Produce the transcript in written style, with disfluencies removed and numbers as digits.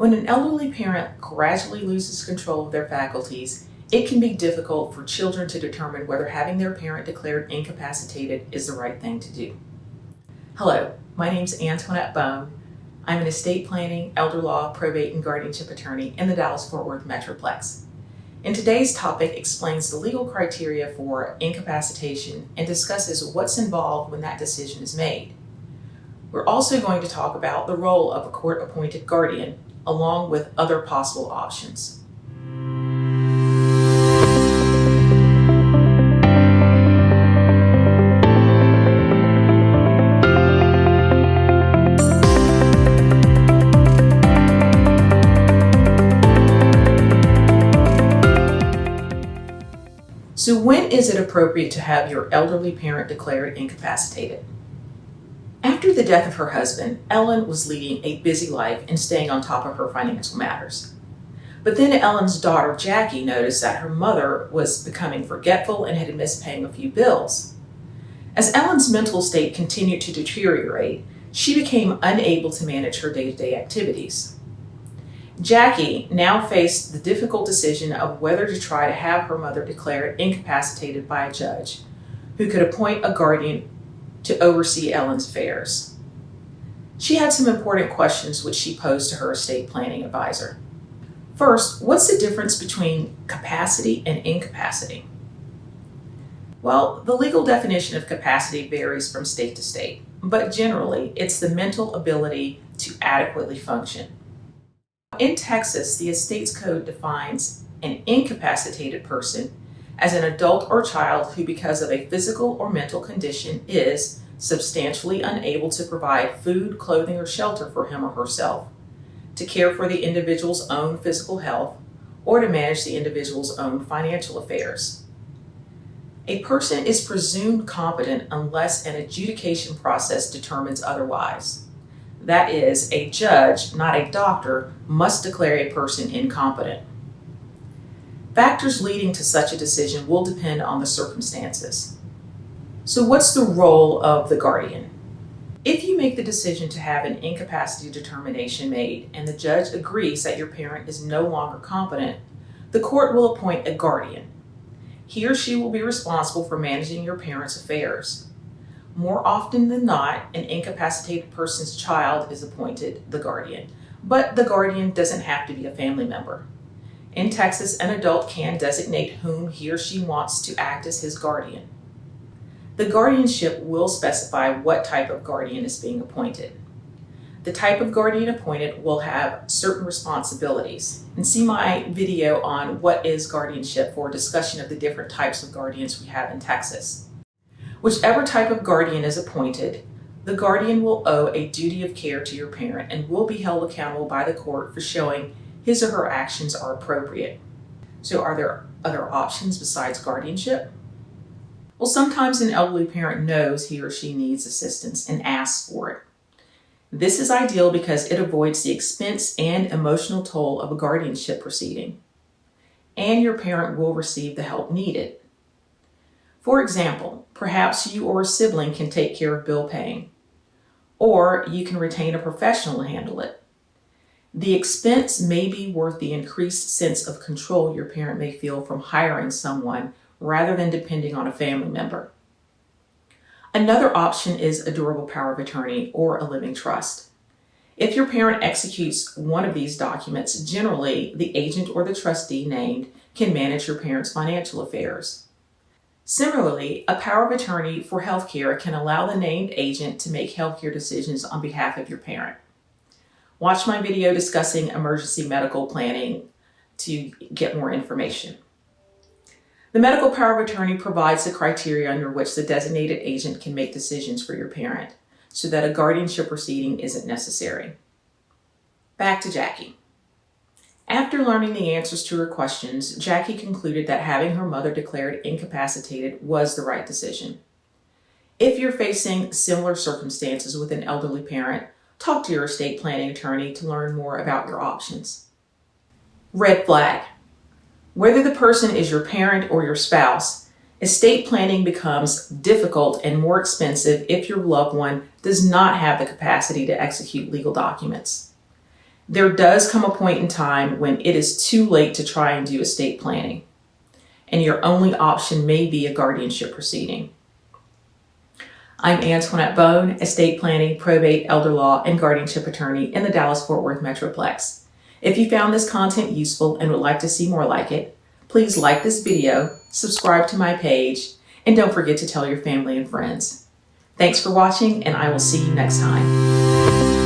When an elderly parent gradually loses control of their faculties, it can be difficult for children to determine whether having their parent declared incapacitated is the right thing to do. Hello, my name is Antoinette Bone. I'm an estate planning, elder law, probate, and guardianship attorney in the Dallas-Fort Worth Metroplex. And today's topic explains the legal criteria for incapacitation and discusses what's involved when that decision is made. We're also going to talk about the role of a court-appointed guardian, along with other possible options. So when is it appropriate to have your elderly parent declared incapacitated? After the death of her husband, Ellen was leading a busy life and staying on top of her financial matters. But then Ellen's daughter, Jackie, noticed that her mother was becoming forgetful and had missed paying a few bills. As Ellen's mental state continued to deteriorate, she became unable to manage her day-to-day activities. Jackie now faced the difficult decision of whether to try to have her mother declared incapacitated by a judge who could appoint a guardian to oversee Ellen's affairs. She had some important questions which she posed to her estate planning advisor. First, what's the difference between capacity and incapacity? Well, the legal definition of capacity varies from state to state, but generally it's the mental ability to adequately function. In Texas, the Estates Code defines an incapacitated person as an adult or child who, because of a physical or mental condition, is substantially unable to provide food, clothing, or shelter for him or herself, to care for the individual's own physical health, or to manage the individual's own financial affairs. A person is presumed competent unless an adjudication process determines otherwise. That is, a judge, not a doctor, must declare a person incompetent. Factors leading to such a decision will depend on the circumstances. So what's the role of the guardian? If you make the decision to have an incapacity determination made and the judge agrees that your parent is no longer competent, the court will appoint a guardian. He or she will be responsible for managing your parent's affairs. More often than not, an incapacitated person's child is appointed the guardian, but the guardian doesn't have to be a family member. In Texas, an adult can designate whom he or she wants to act as his guardian. The guardianship will specify what type of guardian is being appointed. The type of guardian appointed will have certain responsibilities. And see my video on what is guardianship for a discussion of the different types of guardians we have in Texas. Whichever type of guardian is appointed, the guardian will owe a duty of care to your parent and will be held accountable by the court for showing his or her actions are appropriate. So are there other options besides guardianship? Well, sometimes an elderly parent knows he or she needs assistance and asks for it. This is ideal because it avoids the expense and emotional toll of a guardianship proceeding, and your parent will receive the help needed. For example, perhaps you or a sibling can take care of bill paying, or you can retain a professional to handle it. The expense may be worth the increased sense of control your parent may feel from hiring someone rather than depending on a family member. Another option is a durable power of attorney or a living trust. If your parent executes one of these documents, generally the agent or the trustee named can manage your parent's financial affairs. Similarly, a power of attorney for healthcare can allow the named agent to make healthcare decisions on behalf of your parent. Watch my video discussing emergency medical planning to get more information. The medical power of attorney provides the criteria under which the designated agent can make decisions for your parent, so that a guardianship proceeding isn't necessary. Back to Jackie. After learning the answers to her questions, Jackie concluded that having her mother declared incapacitated was the right decision. If you're facing similar circumstances with an elderly parent, talk to your estate planning attorney to learn more about your options. Red flag. Whether the person is your parent or your spouse, estate planning becomes difficult and more expensive if your loved one does not have the capacity to execute legal documents. There does come a point in time when it is too late to try and do estate planning, and your only option may be a guardianship proceeding. I'm Antoinette Bone, estate planning, probate, elder law, and guardianship attorney in the Dallas-Fort Worth Metroplex. If you found this content useful and would like to see more like it, please like this video, subscribe to my page, and don't forget to tell your family and friends. Thanks for watching, and I will see you next time.